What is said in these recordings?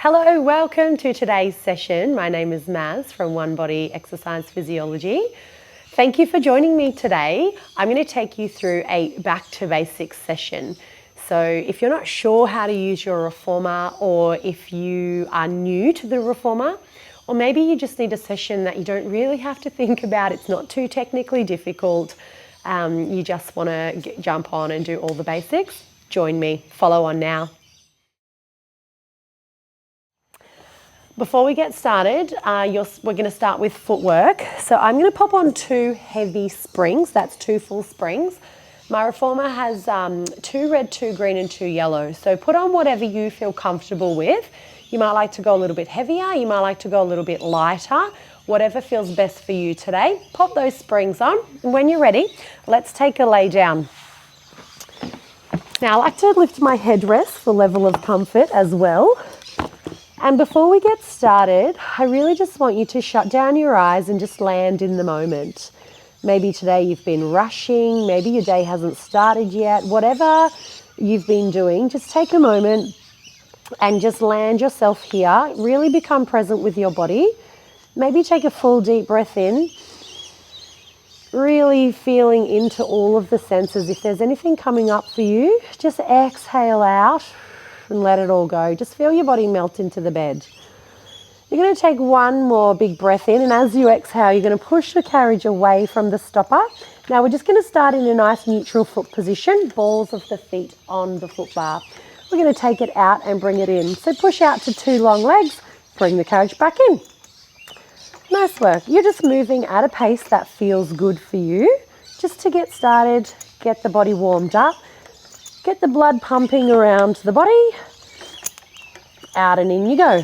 Hello, welcome to today's session. My name is Maz from One Body Exercise Physiology. Thank you for joining me today. I'm going to take you through a back to basics session. So if you're not sure how to use your reformer, or if you are new to the reformer, or maybe you just need a session that you don't really have to think about, it's not too technically difficult, you just want to jump on and do all the basics, join me. Follow on now. Before we get started, we're going to start with footwork. So I'm going to pop on 2 heavy springs. That's 2 full springs. My reformer has 2 red, 2 green and 2 yellow. So put on whatever you feel comfortable with. You might like to go a little bit heavier. You might like to go a little bit lighter. Whatever feels best for you today. Pop those springs on. And when you're ready, let's take a lay down. Now I like to lift my headrest for level of comfort as well. And before we get started, I really just want you to shut down your eyes and just land in the moment. Maybe today you've been rushing, maybe your day hasn't started yet. Whatever you've been doing, just take a moment and just land yourself here. Really become present with your body. Maybe take a full deep breath in, really feeling into all of the senses. If there's anything coming up for you, just exhale out and let it all go. Just feel your body melt into the bed. You're going to take one more big breath in, and as you exhale, you're going to push the carriage away from the stopper. Now we're just going to start in a nice neutral foot position, balls of the feet on the foot bar. We're going to take it out and bring it in. So push out to 2 long legs, bring the carriage back in. Nice work. You're just moving at a pace that feels good for you. Just to get started, get the body warmed up. Get the blood pumping around the body. Out and in you go.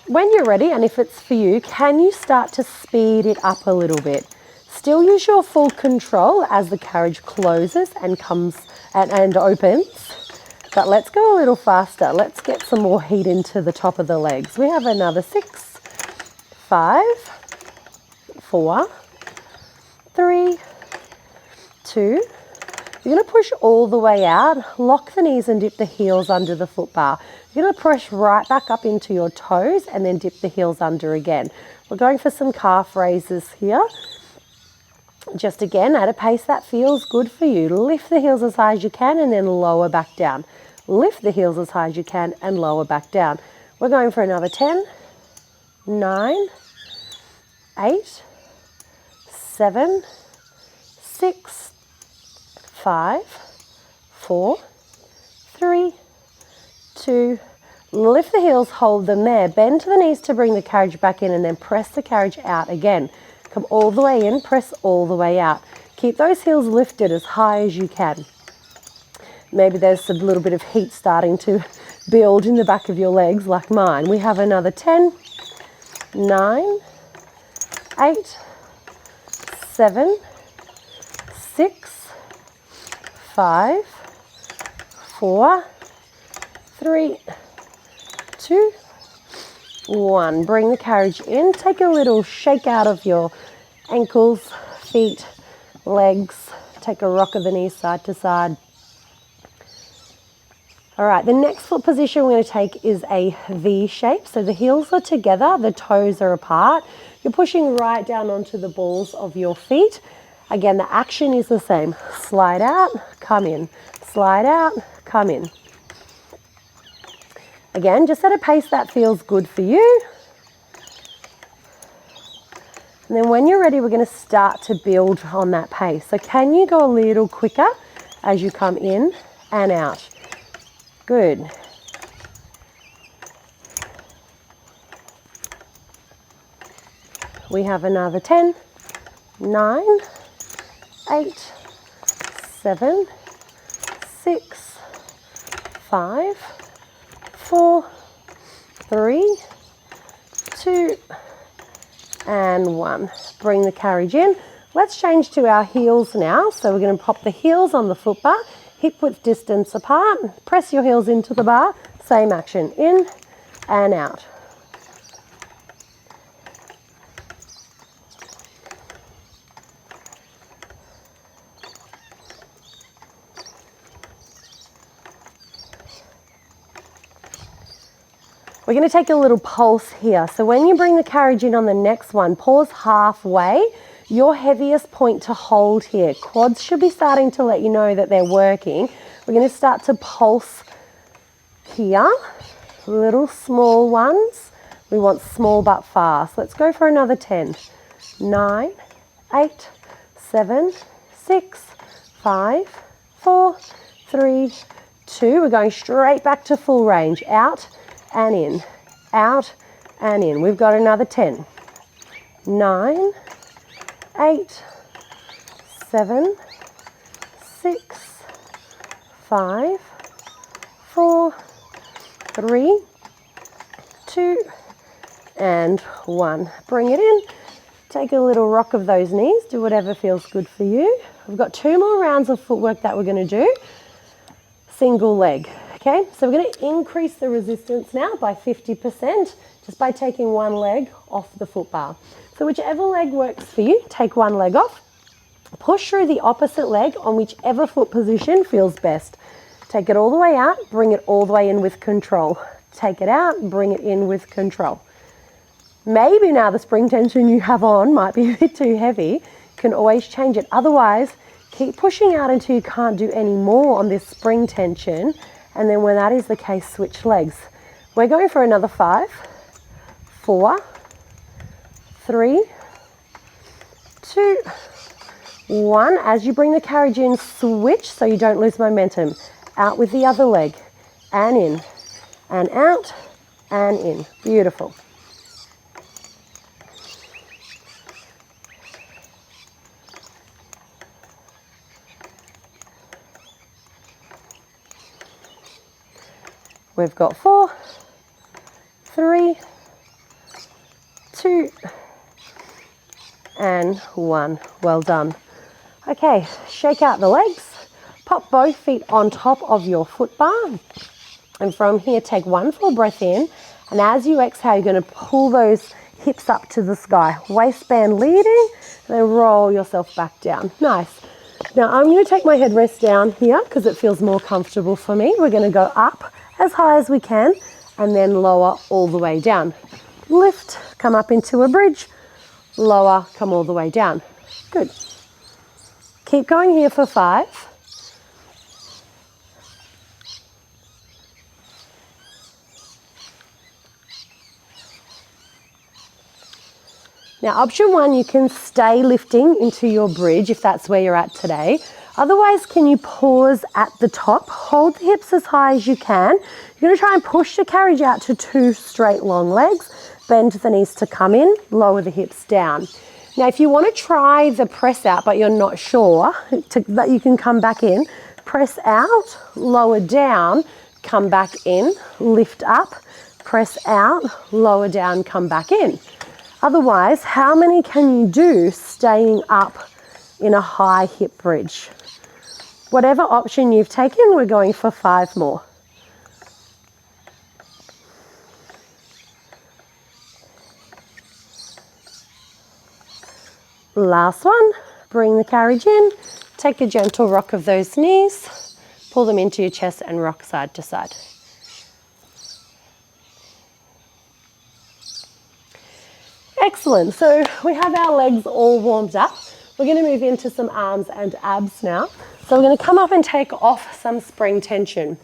When you're ready, and if it's for you, can you start to speed it up a little bit? Still use your full control as the carriage closes and comes and opens. But let's go a little faster. Let's get some more heat into the top of the legs. We have another 6. 5, 4, 3, 2. You're going to push all the way out, lock the knees and dip the heels under the foot bar. You're going to push right back up into your toes and then dip the heels under again. We're going for some calf raises here. Just again, at a pace that feels good for you. Lift the heels as high as you can and then lower back down. Lift the heels as high as you can and lower back down. We're going for another 10. 9, 8, 7, 6, 5, 4, 3, 2. Lift the heels, hold them there. Bend to the knees to bring the carriage back in and then press the carriage out again. Come all the way in, press all the way out. Keep those heels lifted as high as you can. Maybe there's a little bit of heat starting to build in the back of your legs like mine. We have another 10. 9, 8, 7, 6, 5, 4, 3, 2, 1. Bring the carriage in. Take a little shake out of your ankles, feet, legs. Take a rock of the knees side to side. All right, the next foot position we're going to take is a V shape. So the heels are together, the toes are apart. You're pushing right down onto the balls of your feet. Again, the action is the same. Slide out, come in. Slide out, come in. Again, just at a pace that feels good for you. And then when you're ready, we're going to start to build on that pace. So can you go a little quicker as you come in and out? Good. We have another 10, 9, 8, 7, 6, 5, 4, 3, 2, and 1. Bring the carriage in. Let's change to our heels now. So we're going to pop the heels on the foot bar. Hip width distance apart, press your heels into the bar, same action, in and out. We're going to take a little pulse here. So when you bring the carriage in on the next one, pause halfway. Your heaviest point to hold here. Quads should be starting to let you know that they're working. We're going to start to pulse here. Little small ones. We want small but fast. Let's go for another 10. 9, 8, 7, 6, 5, 4, 3, 2. We're going straight back to full range. Out and in. Out and in. We've got another 10. 9, 8, 7, 6, 5, 4, 3, 2, and 1. Bring it in. Take a little rock of those knees. Do whatever feels good for you. We've got 2 more rounds of footwork that we're going to do. Single leg. Okay, so we're going to increase the resistance now by 50% just by taking one leg off the foot bar. So whichever leg works for you, take one leg off. Push through the opposite leg on whichever foot position feels best. Take it all the way out, bring it all the way in with control. Take it out, bring it in with control. Maybe now the spring tension you have on might be a bit too heavy. You can always change it. Otherwise, keep pushing out until you can't do any more on this spring tension. And then when that is the case, switch legs. We're going for another 5, 4, 3, 2, 1. As you bring the carriage in, switch so you don't lose momentum. Out with the other leg. And in. And out. And in. Beautiful. We've got 4, 3, 2, and 1. Well done. Okay, shake out the legs. Pop both feet on top of your foot bar. And from here, take one full breath in. And as you exhale, you're going to pull those hips up to the sky. Waistband leading, and then roll yourself back down. Nice. Now I'm going to take my headrest down here because it feels more comfortable for me. We're going to go up as high as we can and then lower all the way down. Lift, come up into a bridge, lower, come all the way down. Good. Keep going here for 5. Now option 1, you can stay lifting into your bridge if that's where you're at today. Otherwise, can you pause at the top, hold the hips as high as you can. You're going to try and push the carriage out to 2 straight long legs. Bend the knees to come in, lower the hips down. Now, if you want to try the press out, but you're not sure that you can come back in, press out, lower down, come back in, lift up, press out, lower down, come back in. Otherwise, how many can you do staying up in a high hip bridge? Whatever option you've taken, we're going for 5 more. Last one, bring the carriage in, take a gentle rock of those knees, pull them into your chest and rock side to side. Excellent, so we have our legs all warmed up. We're going to move into some arms and abs now. So we're going to come up and take off some spring tension.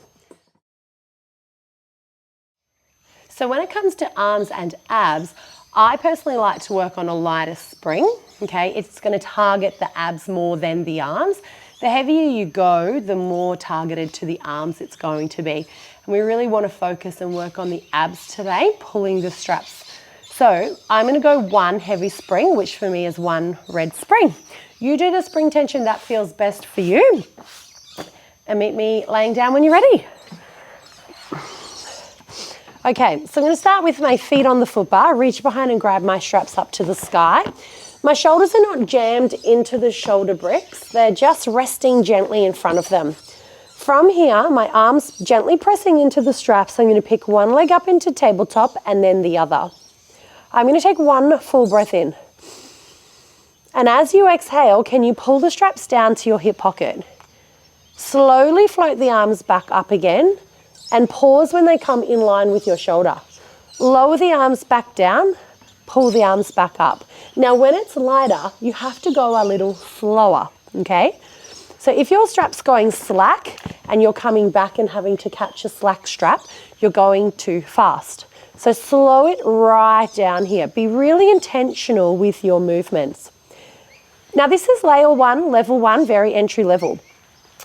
So when it comes to arms and abs, I personally like to work on a lighter spring, okay? It's going to target the abs more than the arms. The heavier you go, the more targeted to the arms it's going to be. And we really want to focus and work on the abs today, pulling the straps. So I'm going to go 1 heavy spring, which for me is 1 red spring. You do the spring tension that feels best for you. And meet me laying down when you're ready. Okay, so I'm going to start with my feet on the foot bar, reach behind and grab my straps up to the sky. My shoulders are not jammed into the shoulder bricks. They're just resting gently in front of them. From here, my arms gently pressing into the straps. I'm going to pick one leg up into tabletop and then the other. I'm going to take 1 full breath in. And as you exhale, can you pull the straps down to your hip pocket? Slowly float the arms back up again and pause when they come in line with your shoulder. lower the arms back down, pull the arms back up. Now when it's lighter, you have to go a little slower, okay? So if your strap's going slack and you're coming back and having to catch a slack strap, you're going too fast. So slow it right down here. Be really intentional with your movements. Now this is level one, very entry level.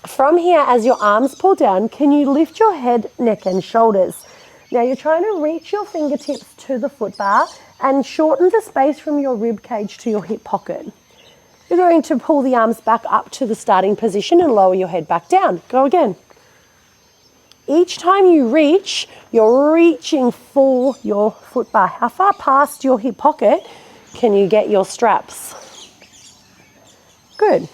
From here, as your arms pull down, can you lift your head, neck and shoulders? Now you're trying to reach your fingertips to the foot bar and shorten the space from your rib cage to your hip pocket. You're going to pull the arms back up to the starting position and lower your head back down. Go again. Each time you reach, you're reaching for your foot bar. How far past your hip pocket can you get your straps? Good.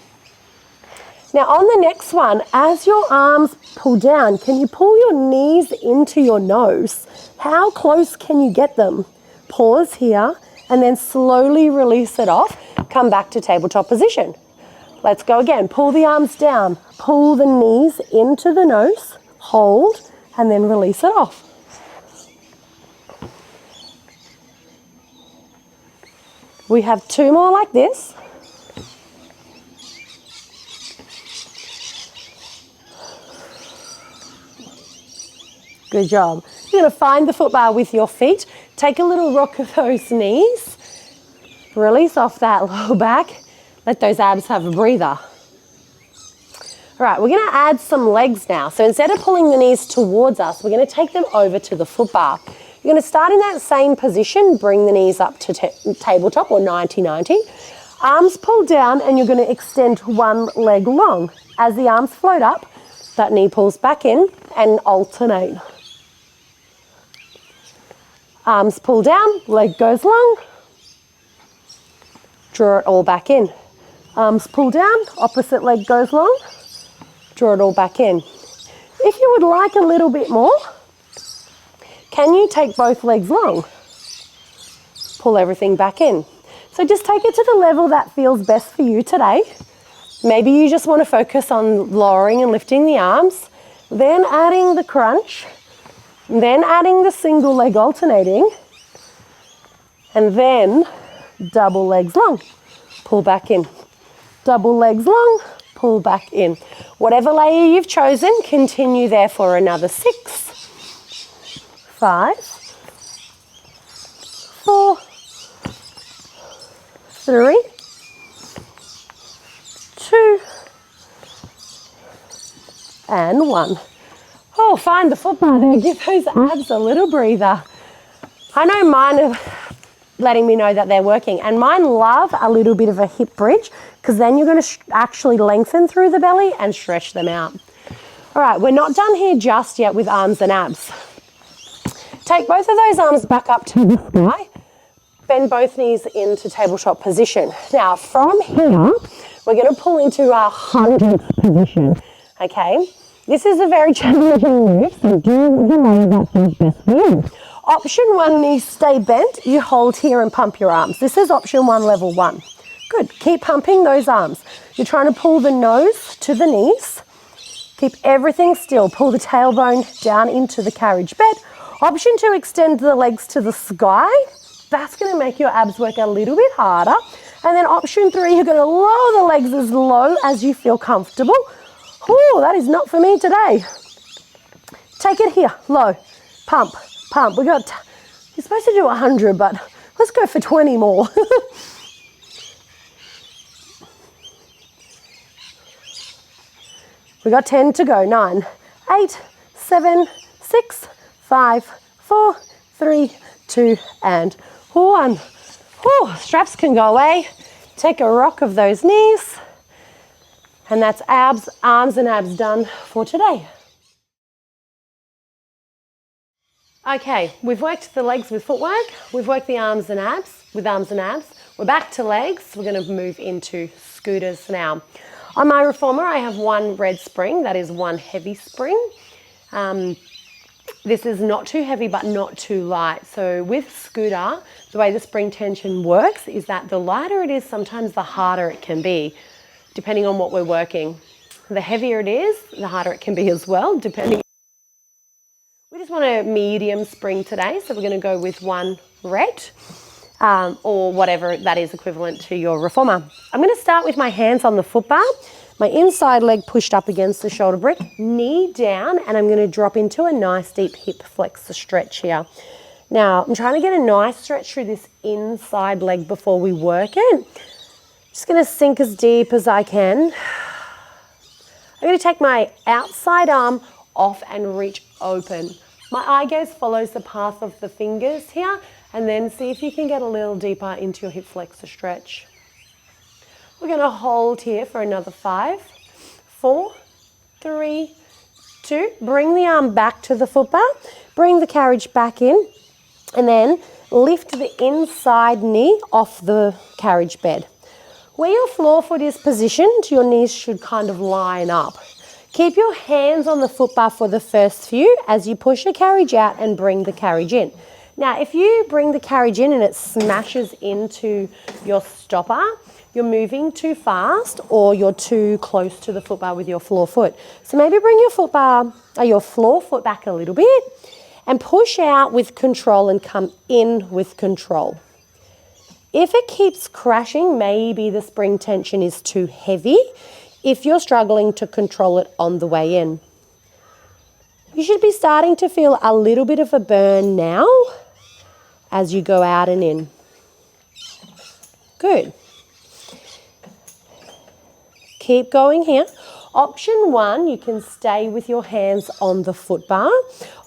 Now on the next one, as your arms pull down, can you pull your knees into your nose? How close can you get them? Pause here and then slowly release it off. Come back to tabletop position. Let's go again. Pull the arms down, pull the knees into the nose, hold, and then release it off. We have 2 more like this. Good job. You're going to find the foot bar with your feet. Take a little rock of those knees. Release off that low back. Let those abs have a breather. All right, we're going to add some legs now. So instead of pulling the knees towards us, we're going to take them over to the foot bar. You're going to start in that same position, bring the knees up to tabletop or 90-90. Arms pull down and you're going to extend one leg long. As the arms float up, that knee pulls back in and alternate. Arms pull down, leg goes long. Draw it all back in. Arms pull down, opposite leg goes long. Draw it all back in. If you would like a little bit more, can you take both legs long? Pull everything back in. So just take it to the level that feels best for you today. Maybe you just want to focus on lowering and lifting the arms, then adding the crunch, then adding the single leg alternating, and then double legs long, pull back in. Double legs long, pull back in. Whatever layer you've chosen, continue there for another 6, 5, 4, 3, 2, and 1. Oh, find the foot bar there. Give those abs a little breather. I know mine are letting me know that they're working, and mine love a little bit of a hip bridge because then you're going to actually lengthen through the belly and stretch them out. All right, we're not done here just yet with arms and abs. Take both of those arms back up to the sky. Bend both knees into tabletop position. Now from here, we're going to pull into our 100th position, okay? This is a very challenging move, so do the way that feels best for you. Option 1, knees stay bent. You hold here and pump your arms. This is option 1, level 1. Good, keep pumping those arms. You're trying to pull the nose to the knees. Keep everything still. Pull the tailbone down into the carriage bed. Option 2, extend the legs to the sky. That's going to make your abs work a little bit harder. And then option 3, you're going to lower the legs as low as you feel comfortable. Oh, that is not for me today. Take it here, low, pump, pump. You're supposed to do 100, but let's go for 20 more. We got 10 to go. 9, 8, 7, 6, 5, 4, 3, 2, and 1. Oh, straps can go away. Take a rock of those knees. And that's abs, arms and abs done for today. Okay, we've worked the legs with footwork. We've worked the arms and abs with arms and abs. We're back to legs. We're going to move into scooters now. On my reformer, I have 1 red spring. That is 1 heavy spring. This is not too heavy, but not too light. So with scooter, the way the spring tension works is that the lighter it is, sometimes the harder it can be, depending on what we're working. The heavier it is, the harder it can be as well, depending. We just want a medium spring today, so we're going to go with one red, or whatever that is equivalent to your reformer. I'm going to start with my hands on the foot bar, my inside leg pushed up against the shoulder brick, knee down, and I'm going to drop into a nice deep hip flexor stretch here. Now, I'm trying to get a nice stretch through this inside leg before we work it. Just going to sink as deep as I can. I'm going to take my outside arm off and reach open. My eye gaze follows the path of the fingers here, and then see if you can get a little deeper into your hip flexor stretch. We're going to hold here for another 5, 4, 3, 2. Bring the arm back to the foot bar, bring the carriage back in, and then lift the inside knee off the carriage bed. Where your floor foot is positioned, your knees should kind of line up. Keep your hands on the foot bar for the first few as you push the carriage out and bring the carriage in. Now, if you bring the carriage in and it smashes into your stopper, you're moving too fast or you're too close to the foot bar with your floor foot. So maybe bring your foot bar or your floor foot back a little bit and push out with control and come in with control. If it keeps crashing, maybe the spring tension is too heavy if you're struggling to control it on the way in. You should be starting to feel a little bit of a burn now as you go out and in. Good. Keep going here. Option 1, you can stay with your hands on the foot bar.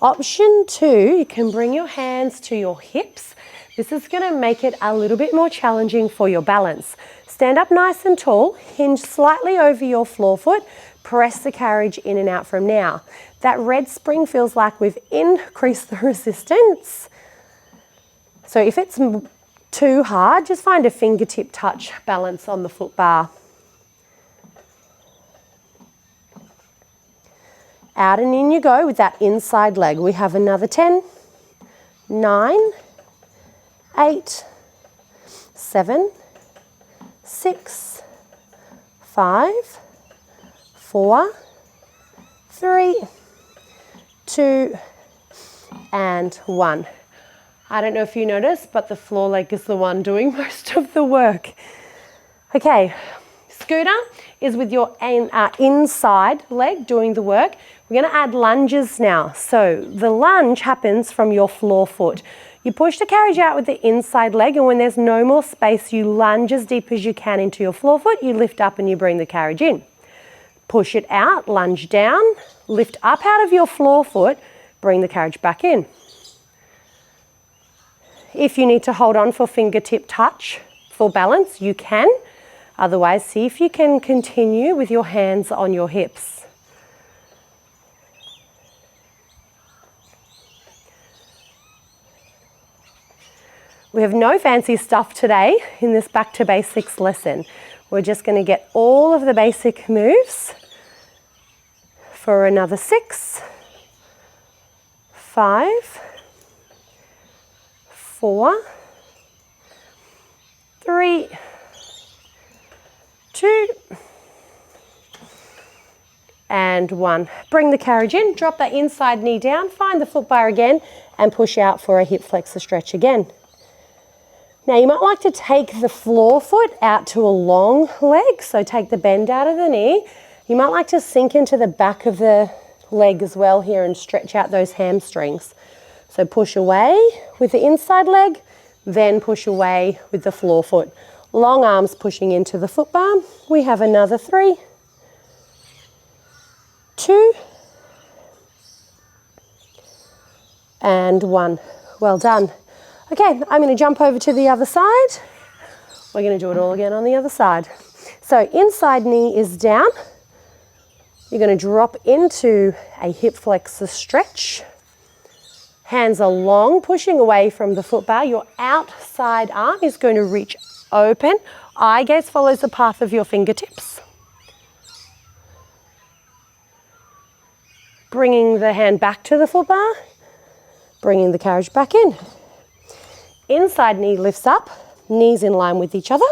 Option 2, you can bring your hands to your hips. This is going to make it a little bit more challenging for your balance. Stand up nice and tall, hinge slightly over your floor foot, press the carriage in and out from now. That red spring feels like we've increased the resistance. So if it's too hard, just find a fingertip touch balance on the foot bar. Out and in you go with that inside leg. We have another 10, 9, 8, 7, 6, 5, 4, 3, 2, and 1. I don't know if you noticed, but the floor leg is the one doing most of the work. Okay, scooter is with your inside leg doing the work. We're going to add lunges now. So the lunge happens from your floor foot. You push the carriage out with the inside leg, and when there's no more space, you lunge as deep as you can into your floor foot. You lift up and you bring the carriage in. Push it out, lunge down, lift up out of your floor foot, bring the carriage back in. If you need to hold on for fingertip touch for balance, you can. Otherwise, see if you can continue with your hands on your hips. We have no fancy stuff today in this Back to Basics lesson. We're just going to get all of the basic moves for another 6, 5, 4, 3, 2, and 1. Bring the carriage in, drop that inside knee down, find the foot bar again, and push out for a hip flexor stretch again. Now you might like to take the floor foot out to a long leg, so take the bend out of the knee. You might like to sink into the back of the leg as well here and stretch out those hamstrings. So push away with the inside leg, then push away with the floor foot. Long arms pushing into the foot bar. We have another 3, 2, and 1. Well done. Okay, I'm going to jump over to the other side. We're going to do it all again on the other side. So inside knee is down. You're going to drop into a hip flexor stretch. Hands are long, pushing away from the foot bar. Your outside arm is going to reach open. Eye gaze follows the path of your fingertips. Bringing the hand back to the foot bar. Bringing the carriage back in. Inside knee lifts up, knees in line with each other.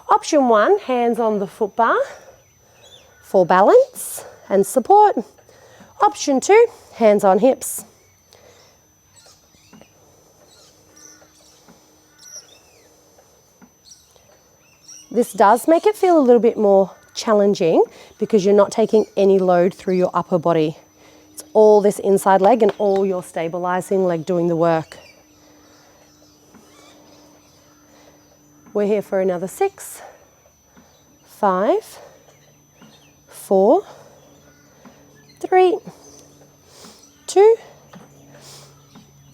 Option 1, hands on the foot bar for balance and support. Option 2, hands on hips. This does make it feel a little bit more challenging because you're not taking any load through your upper body. It's all this inside leg and all your stabilizing leg doing the work. We're here for another 6, 5, 4, 3, 2,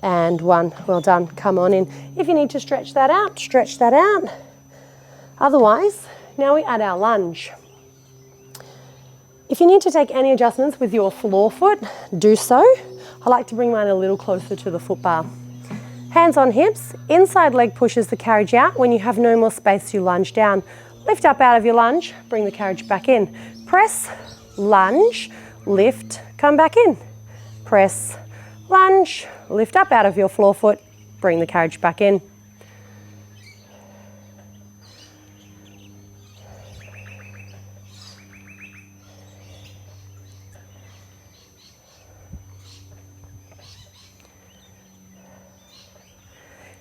and 1. Well done. Come on in. If you need to stretch that out, stretch that out. Otherwise, now we add our lunge. If you need to take any adjustments with your floor foot, do so. I like to bring mine a little closer to the foot bar. Hands on hips, inside leg pushes the carriage out. When you have no more space, you lunge down. Lift up out of your lunge, bring the carriage back in. Press, lunge, lift, come back in. Press, lunge, lift up out of your floor foot, bring the carriage back in.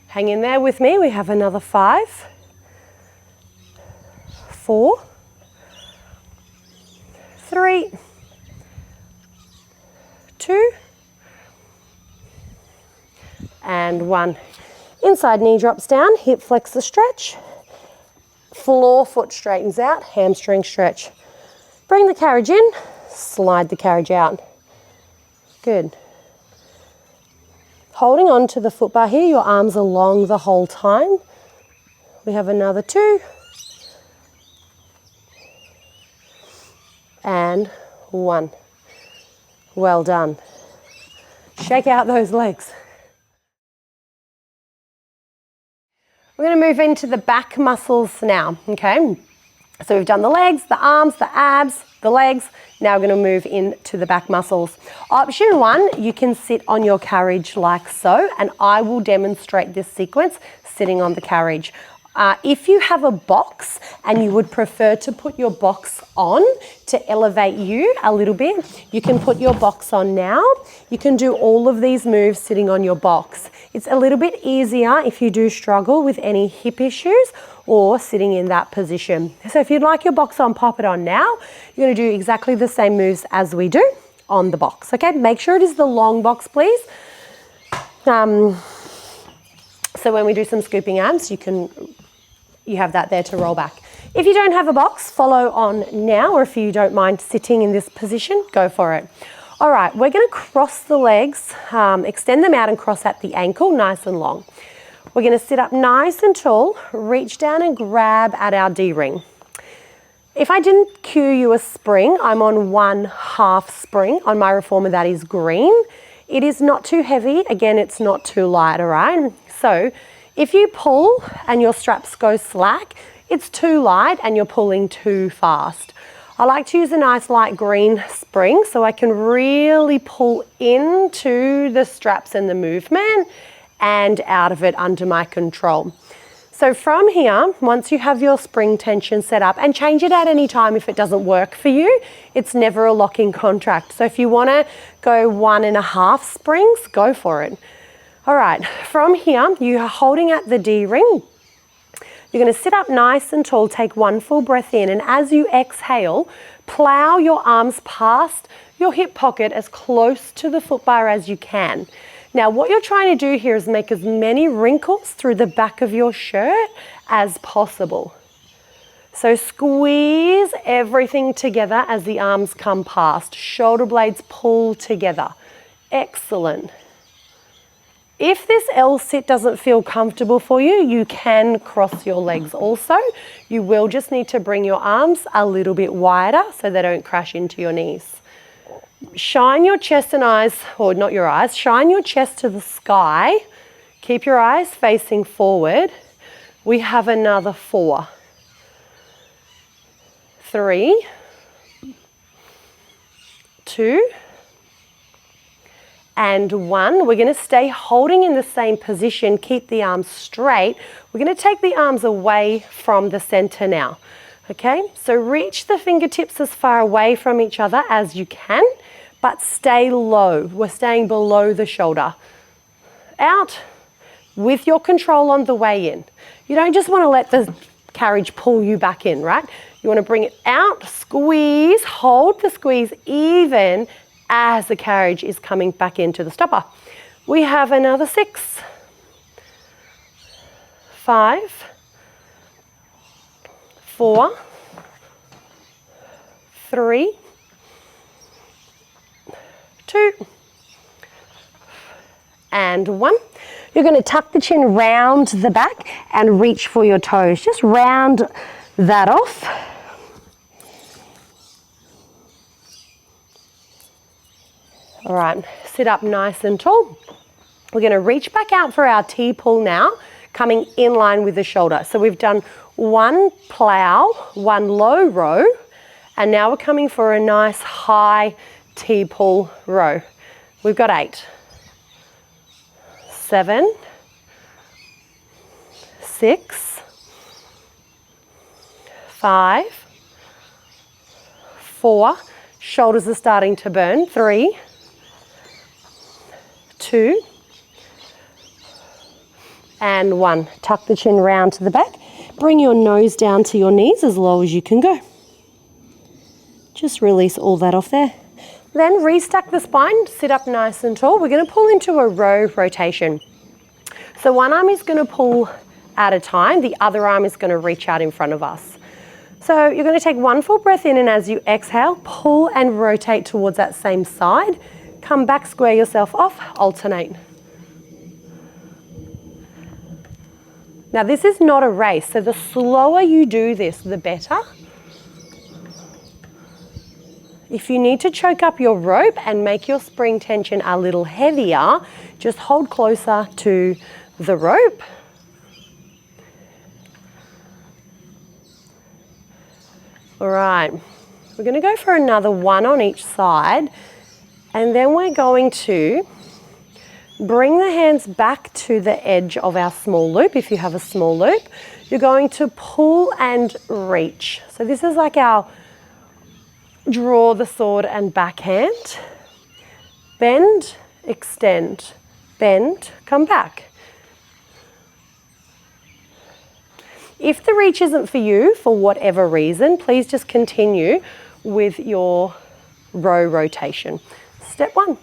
Hang in there with me. We have another 5, 4, 3, 2, and 1. Inside knee drops down, hip flexor stretch, floor foot straightens out, hamstring stretch. Bring the carriage in, slide the carriage out. Good. Holding on to the foot bar here, your arms are long the whole time. We have another 2. And 1. Well done. Shake out those legs. We're going to move into the back muscles now, okay? So we've done the legs, the arms, the abs, the legs. Now we're going to move into the back muscles. Option 1, you can sit on your carriage like so, and I will demonstrate this sequence sitting on the carriage. If you have a box and you would prefer to put your box on to elevate you a little bit, you can put your box on now. You can do all of these moves sitting on your box. It's a little bit easier if you do struggle with any hip issues or sitting in that position. So if you'd like your box on, pop it on now. You're going to do exactly the same moves as we do on the box, okay? Make sure it is the long box, please. So when we do some scooping abs, you have that there to roll back. If you don't have a box, follow on now, or if you don't mind sitting in this position, go for it. All right, we're going to cross the legs, extend them out and cross at the ankle, nice and long. We're going to sit up nice and tall, reach down and grab at our D-ring. If I didn't cue you a spring, I'm on 1/2 spring on my reformer, that is green. It is not too heavy, again, it's not too light, all right? So if you pull and your straps go slack, it's too light and you're pulling too fast. I like to use a nice light green spring so I can really pull into the straps and the movement and out of it under my control. So from here, once you have your spring tension set up, and change it at any time if it doesn't work for you, it's never a locking contract. So if you want to go 1.5 springs, go for it. All right, from here, you are holding at the D-ring. You're going to sit up nice and tall, take 1 full breath in, and as you exhale, plow your arms past your hip pocket as close to the foot bar as you can. Now, what you're trying to do here is make as many wrinkles through the back of your shirt as possible. So squeeze everything together as the arms come past. Shoulder blades pull together. Excellent. If this L-sit doesn't feel comfortable for you, you can cross your legs also. You will just need to bring your arms a little bit wider so they don't crash into your knees. Shine your chest and eyes, or not your eyes, shine your chest to the sky. Keep your eyes facing forward. We have another 4, 3, 2, and 1. We're going to stay holding in the same position. Keep the arms straight. We're going to take the arms away from the center now. Okay, so reach the fingertips as far away from each other as you can, but stay low. We're staying below the shoulder. Out with your control on the way in. You don't just want to let the carriage pull you back in, right? You want to bring it out, squeeze, hold the squeeze even as the carriage is coming back into the stopper. We have another 6, 5, 4, 3, 2, and 1. You're going to tuck the chin round the back and reach for your toes. Just round that off. All right, sit up nice and tall. We're going to reach back out for our T-pull now, coming in line with the shoulder. So we've done 1 plow, 1 low row, and now we're coming for a nice high T-pull row. We've got 8, 7, 6, 5, 4, shoulders are starting to burn, 3, 2, and 1. Tuck the chin round to the back. Bring your nose down to your knees as low as you can go. Just release all that off there. Then restack the spine, sit up nice and tall. We're going to pull into a row rotation. So one arm is going to pull at a time, the other arm is going to reach out in front of us. So you're going to take 1 full breath in, and as you exhale, pull and rotate towards that same side. Come back, square yourself off, alternate. Now this is not a race, so the slower you do this, the better. If you need to choke up your rope and make your spring tension a little heavier, just hold closer to the rope. All right, we're going to go for another 1 on each side, and then we're going to bring the hands back to the edge of our small loop. If you have a small loop, you're going to pull and reach. So this is like our draw the sword and backhand. Bend, extend, bend, come back. If the reach isn't for you, for whatever reason, please just continue with your row rotation. Step 1.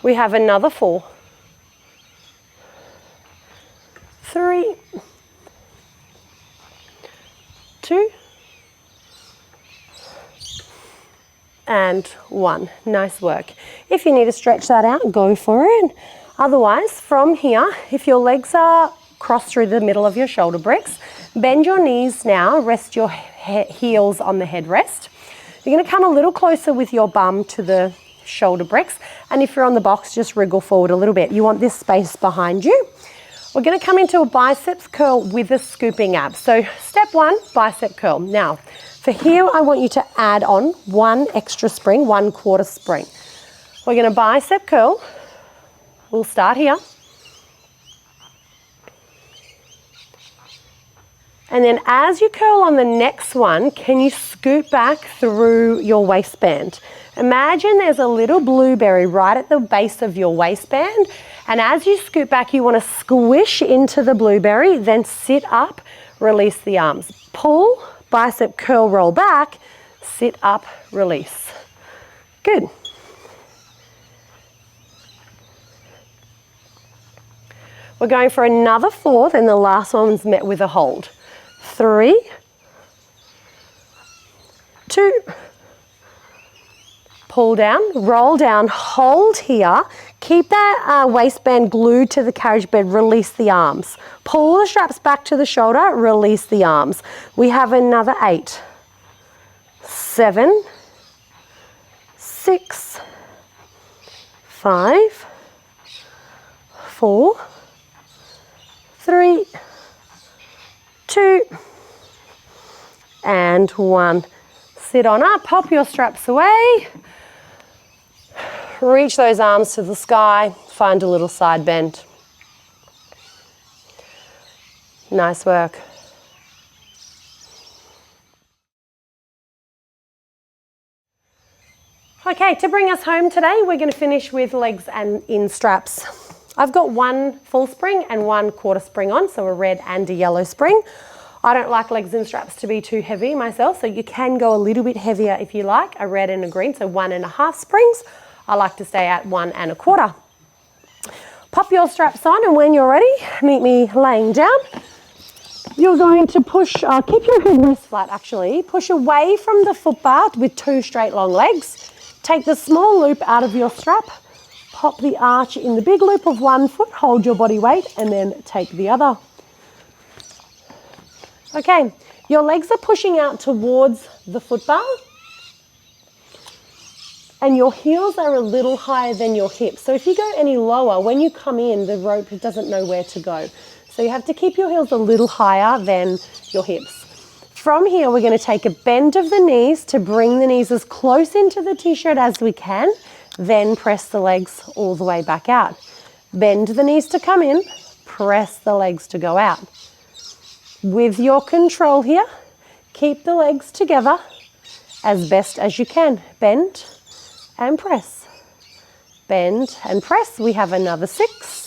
We have another 4, 3, 2, and 1. Nice work. If you need to stretch that out, go for it. Otherwise, from here, if your legs are crossed through the middle of your shoulder bricks, bend your knees now, rest your heels on the headrest. You're going to come a little closer with your bum to the shoulder bricks, and if you're on the box, just wriggle forward a little bit. You want this space behind you. We're going to come into a biceps curl with a scooping ab. So step 1, bicep curl. Now, for here, I want you to add on 1 extra spring, 1/4 spring. We're going to bicep curl. We'll start here. And then as you curl on the next one, can you scoot back through your waistband? Imagine there's a little blueberry right at the base of your waistband, and as you scoot back, you want to squish into the blueberry, then sit up, release the arms. Pull, bicep curl, roll back, sit up, release. Good. We're going for another 4, and the last one's met with a hold. 3, 2, pull down, roll down, hold here. Keep that waistband glued to the carriage bed, release the arms. Pull the straps back to the shoulder, release the arms. We have another 8, 7, 6, 5, 4, 3, 2, and 1. Sit on up, pop your straps away. Reach those arms to the sky, find a little side bend. Nice work. Okay, to bring us home today, we're going to finish with legs and in straps. I've got one full spring and one quarter spring on, so a red and a yellow spring. I don't like legs and straps to be too heavy myself, so you can go a little bit heavier if you like, a red and a green, so 1.5 springs. I like to stay at 1.25. Pop your straps on, and when you're ready, meet me laying down. You're going to push, keep your good wrist flat actually, push away from the foot bar with 2 straight long legs. Take the small loop out of your strap, pop the arch in the big loop of one foot, hold your body weight, and then take the other. Okay, your legs are pushing out towards the foot bar and your heels are a little higher than your hips. So if you go any lower, when you come in, the rope doesn't know where to go. So you have to keep your heels a little higher than your hips. From here, we're going to take a bend of the knees to bring the knees as close into the t-shirt as we can, then press the legs all the way back out. Bend the knees to come in, press the legs to go out. With your control here, keep the legs together as best as you can. Bend and press. Bend and press. We have another 6.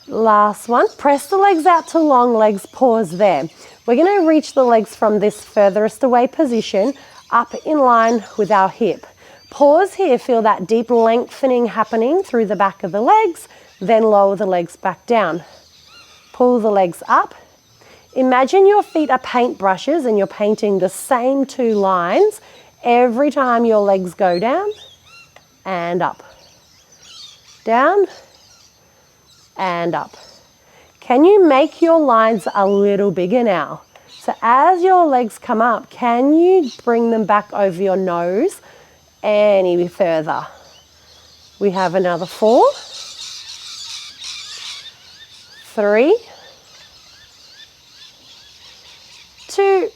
Last one. Press the legs out to long legs. Pause there. We're going to reach the legs from this furthest away position up in line with our hip. Pause here, feel that deep lengthening happening through the back of the legs, then lower the legs back down. Pull the legs up. Imagine your feet are paintbrushes and you're painting the same 2 lines every time your legs go down and up. Down and up. Can you make your lines a little bigger now? So as your legs come up, can you bring them back over your nose any further? We have another 4, 3, 2,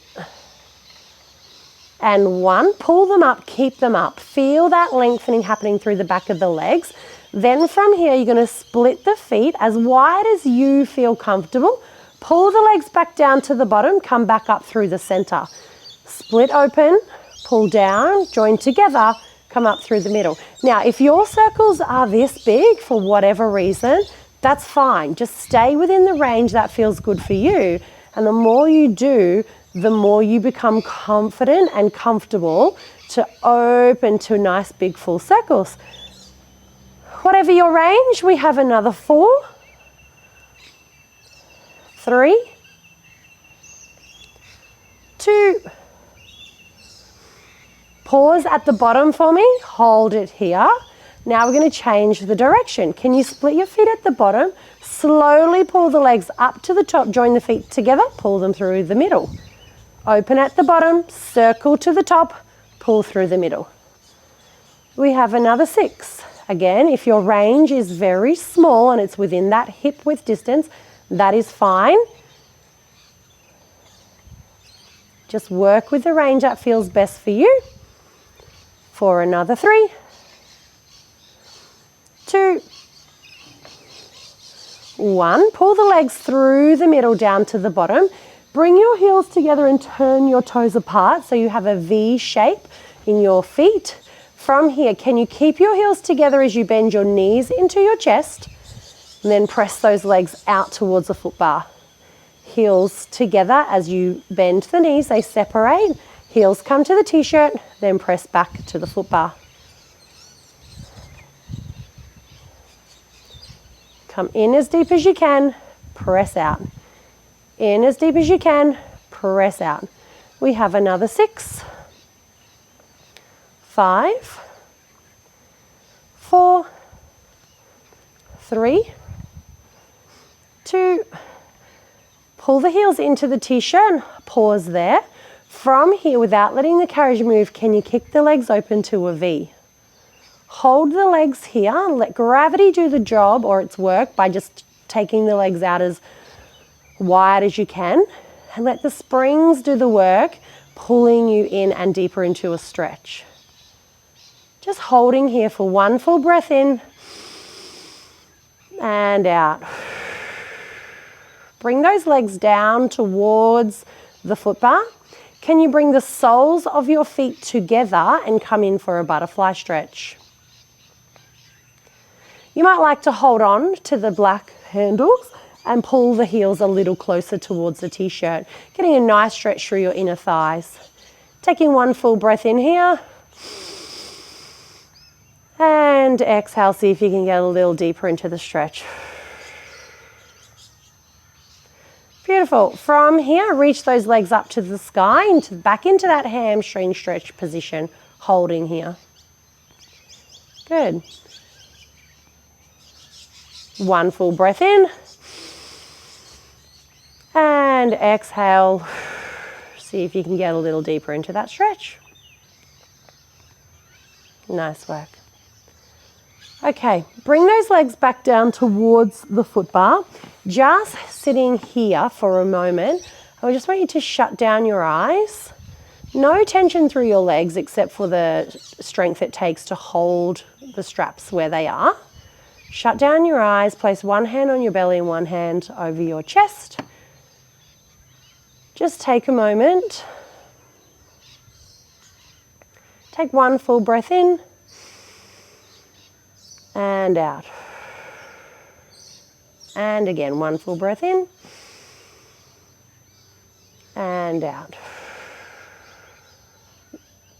and 1. Pull them up, keep them up. Feel that lengthening happening through the back of the legs. Then from here, you're going to split the feet as wide as you feel comfortable. Pull the legs back down to the bottom, come back up through the center. Split open, pull down, join together, come up through the middle. Now, if your circles are this big for whatever reason, that's fine. Just stay within the range that feels good for you. And the more you do, the more you become confident and comfortable to open to nice big full circles. Whatever your range, we have another 4, 3, 2. Pause at the bottom for me, hold it here. Now we're going to change the direction. Can you split your feet at the bottom? Slowly pull the legs up to the top, join the feet together, pull them through the middle. Open at the bottom, circle to the top, pull through the middle. We have another 6. Again, if your range is very small and it's within that hip width distance, that is fine. Just work with the range that feels best for you. For another 3, 2, 1. Pull the legs through the middle down to the bottom. Bring your heels together and turn your toes apart so you have a V shape in your feet. From here, can you keep your heels together as you bend your knees into your chest and then press those legs out towards the foot bar. Heels together as you bend the knees, they separate. Heels come to the t-shirt, then press back to the foot bar. Come in as deep as you can, press out. In as deep as you can, press out. We have another 6, 5, 4, 3, 2. Pull the heels into the t-shirt, pause there. From here, without letting the carriage move, can you kick the legs open to a V? Hold the legs here, let gravity do the job or its work by just taking the legs out as wide as you can, and let the springs do the work, pulling you in and deeper into a stretch. Just holding here for 1 full breath in and out. Bring those legs down towards the foot bar. Can you bring the soles of your feet together and come in for a butterfly stretch? You might like to hold on to the black handles and pull the heels a little closer towards the t-shirt, getting a nice stretch through your inner thighs. Taking one full breath in here. And exhale, see if you can get a little deeper into the stretch. Beautiful. From here, reach those legs up to the sky, back into that hamstring stretch position, holding here. Good. One full breath in. And exhale. See if you can get a little deeper into that stretch. Nice work. Okay, bring those legs back down towards the foot bar. Just sitting here for a moment. I just want you to shut down your eyes. No tension through your legs except for the strength it takes to hold the straps where they are. Shut down your eyes, place one hand on your belly and one hand over your chest. Just take a moment. Take one full breath in and out. And again, one full breath in and out.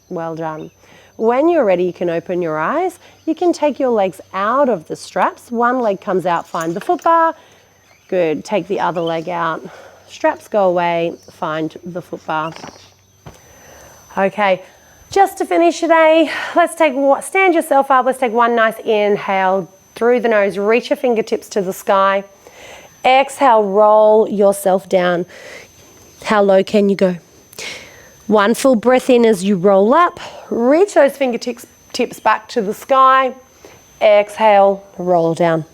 Well done. When you're ready, you can open your eyes. You can take your legs out of the straps. One leg comes out, find the foot bar. Good, take the other leg out. Straps go away, find the foot bar. Okay, just to finish today, stand yourself up. Let's take one nice inhale through the nose. Reach your fingertips to the sky. Exhale, roll yourself down. How low can you go? One full breath in as you roll up. Reach those fingertips back to the sky. Exhale, roll down.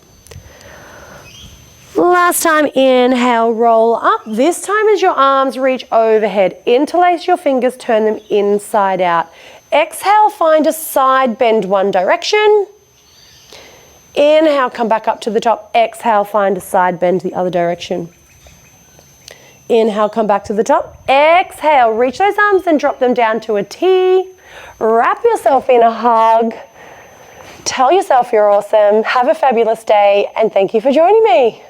Last time, inhale, roll up. This time as your arms reach overhead, interlace your fingers, turn them inside out. Exhale, find a side bend one direction. Inhale, come back up to the top. Exhale, find a side bend the other direction. Inhale, come back to the top. Exhale, reach those arms and drop them down to a T. Wrap yourself in a hug. Tell yourself you're awesome. Have a fabulous day and thank you for joining me.